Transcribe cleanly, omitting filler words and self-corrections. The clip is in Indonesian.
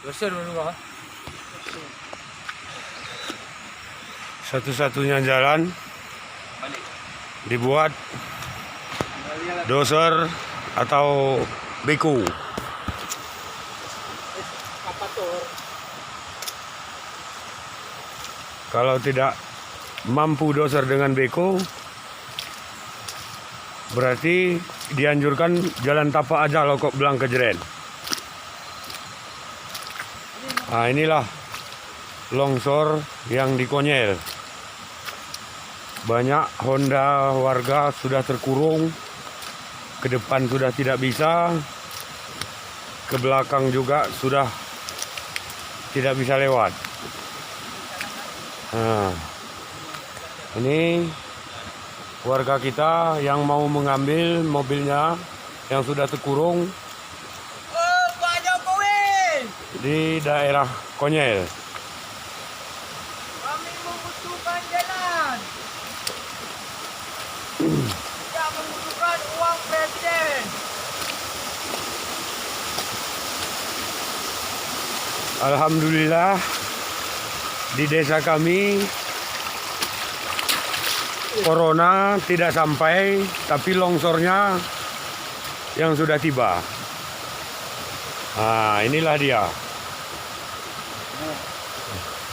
Besar dulu, Satu-satunya jalan dibuat doser atau beku. Kalau tidak mampu doser dengan beko, berarti dianjurkan jalan tapak aja lo kok bilang kejeren. Nah, inilah longsor yang di Konyel. Banyak Honda warga sudah terkurung, ke depan sudah tidak bisa, ke belakang juga sudah tidak bisa lewat. Nah, ini warga kita yang mau mengambil mobilnya yang sudah terkurung Pak Jokowi, di daerah Konyel. kami membutuhkan jalan. Tidak membutuhkan uang presiden. Alhamdulillah di desa kami corona tidak sampai, tapi longsornya yang sudah tiba. Nah, inilah dia.